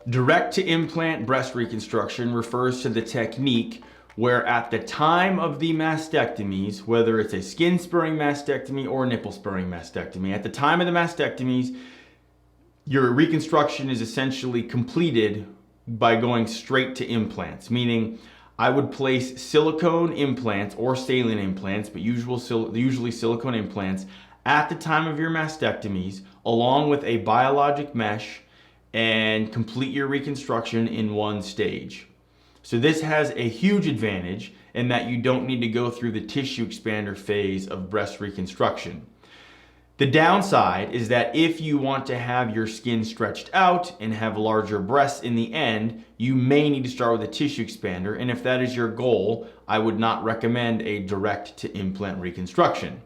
Direct to implant breast reconstruction refers to the technique where at the time of the mastectomies, whether it's a skin sparing mastectomy or a nipple sparing mastectomy, at the time of the mastectomies, your reconstruction is essentially completed by going straight to implants, meaning I would place silicone implants or saline implants, but usually silicone implants at the time of your mastectomies, along with a biologic mesh, and complete your reconstruction in one stage. So this has a huge advantage in that you don't need to go through the tissue expander phase of breast reconstruction. The downside is that if you want to have your skin stretched out and have larger breasts in the end, you may need to start with a tissue expander, and if that is your goal, I would not recommend a direct to implant reconstruction.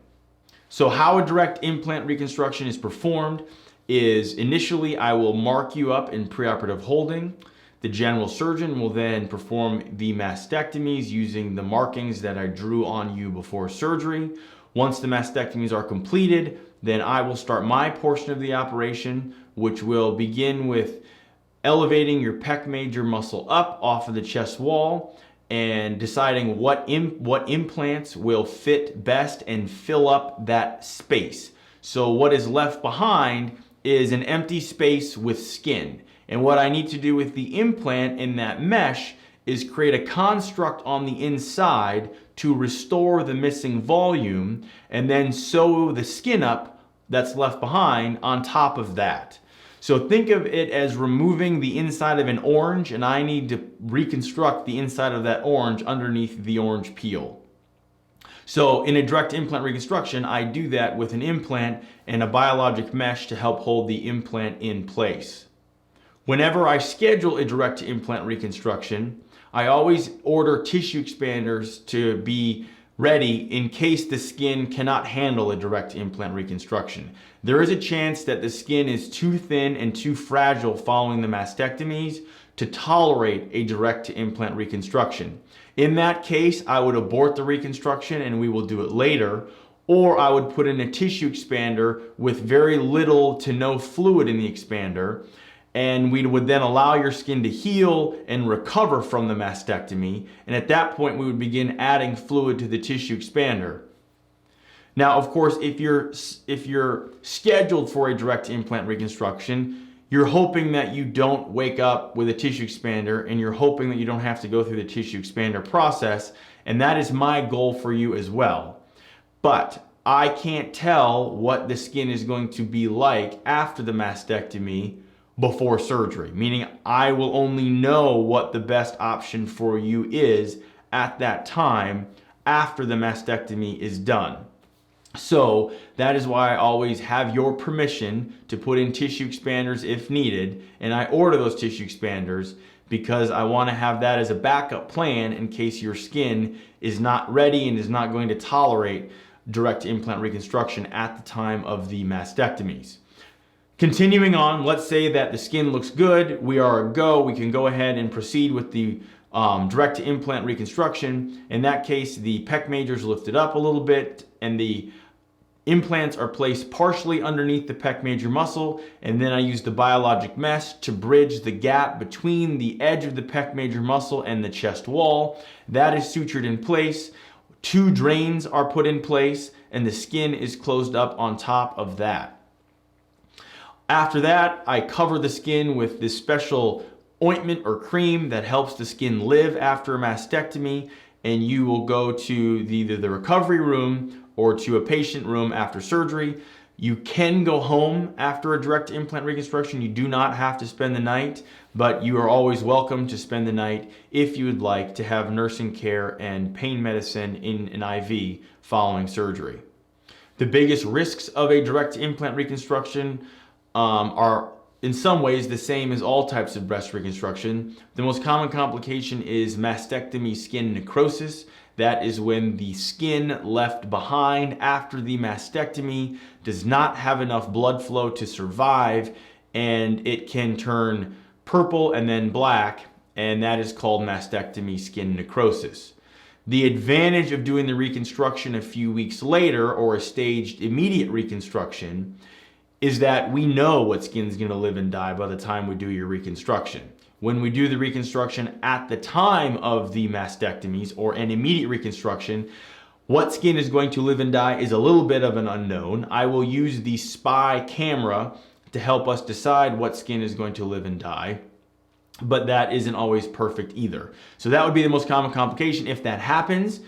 So how a direct implant reconstruction is performed is initially I will mark you up in preoperative holding. The general surgeon will then perform the mastectomies using the markings that I drew on you before surgery. Once the mastectomies are completed, then I will start my portion of the operation, which will begin with elevating your pec major muscle up off of the chest wall and deciding what implants will fit best and fill up that space. So what is left behind is an empty space with skin. And what I need to do with the implant in that mesh is create a construct on the inside to restore the missing volume and then sew the skin up that's left behind on top of that. So think of it as removing the inside of an orange, and I need to reconstruct the inside of that orange underneath the orange peel. So in a direct implant reconstruction, I do that with an implant and a biologic mesh to help hold the implant in place. Whenever I schedule a direct implant reconstruction, I always order tissue expanders to be ready in case the skin cannot handle a direct implant reconstruction. There is a chance that the skin is too thin and too fragile following the mastectomies to tolerate a direct implant reconstruction. In that case, I would abort the reconstruction and we will do it later, or I would put in a tissue expander with very little to no fluid in the expander, and we would then allow your skin to heal and recover from the mastectomy, and at that point we would begin adding fluid to the tissue expander. Now, of course, if you're scheduled for a direct implant reconstruction, you're hoping that you don't wake up with a tissue expander, and you're hoping that you don't have to go through the tissue expander process, and that is my goal for you as well. But I can't tell what the skin is going to be like after the mastectomy before surgery, meaning I will only know what the best option for you is at that time after the mastectomy is done. So that is why I always have your permission to put in tissue expanders if needed, and I order those tissue expanders because I want to have that as a backup plan in case your skin is not ready and is not going to tolerate direct implant reconstruction at the time of the mastectomies. Continuing on, let's say that the skin looks good, we are a go, we can go ahead and proceed with the direct to implant reconstruction. In that case, the pec major is lifted up a little bit and the implants are placed partially underneath the pec major muscle, and then I use the biologic mesh to bridge the gap between the edge of the pec major muscle and the chest wall. That is sutured in place. 2 drains are put in place and the skin is closed up on top of that. After that, I cover the skin with this special ointment or cream that helps the skin live after a mastectomy, and you will go to either the recovery room or to a patient room after surgery. You can go home after a direct implant reconstruction. You do not have to spend the night, but you are always welcome to spend the night if you would like to have nursing care and pain medicine in an IV following surgery. The biggest risks of a direct implant reconstruction are in some ways the same as all types of breast reconstruction. The most common complication is mastectomy skin necrosis. That is when the skin left behind after the mastectomy does not have enough blood flow to survive, and it can turn purple and then black, and that is called mastectomy skin necrosis. The advantage of doing the reconstruction a few weeks later, or a staged immediate reconstruction, is that we know what skin's gonna live and die by the time we do your reconstruction. When we do the reconstruction at the time of the mastectomies or an immediate reconstruction, what skin is going to live and die is a little bit of an unknown. I will use the SPY camera to help us decide what skin is going to live and die, but that isn't always perfect either. So that would be the most common complication. If that happens,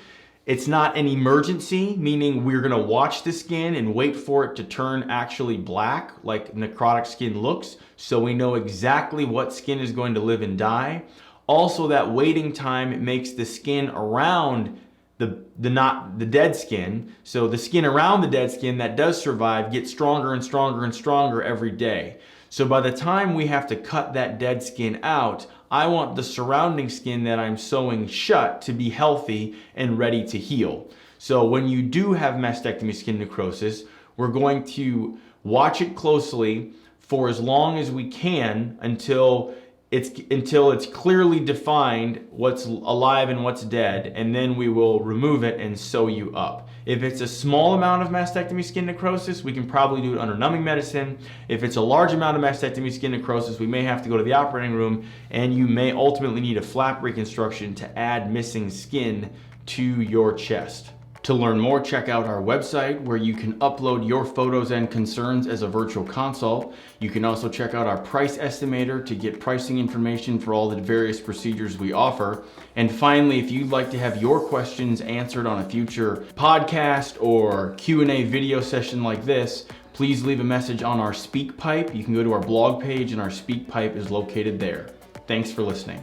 it's not an emergency, meaning we're gonna watch the skin and wait for it to turn actually black, like necrotic skin looks, so we know exactly what skin is going to live and die. Also, that waiting time makes the skin around the dead skin, so the skin around the dead skin that does survive gets stronger and stronger and stronger every day. So by the time we have to cut that dead skin out, I want the surrounding skin that I'm sewing shut to be healthy and ready to heal. So when you do have mastectomy skin necrosis, we're going to watch it closely for as long as we can until it's clearly defined what's alive and what's dead, and then we will remove it and sew you up. If it's a small amount of mastectomy skin necrosis, we can probably do it under numbing medicine. If it's a large amount of mastectomy skin necrosis, we may have to go to the operating room, and you may ultimately need a flap reconstruction to add missing skin to your chest. To learn more, check out our website where you can upload your photos and concerns as a virtual consult. You can also check out our price estimator to get pricing information for all the various procedures we offer. And finally, if you'd like to have your questions answered on a future podcast or Q&A video session like this, please leave a message on our SpeakPipe. You can go to our blog page and our SpeakPipe is located there. Thanks for listening.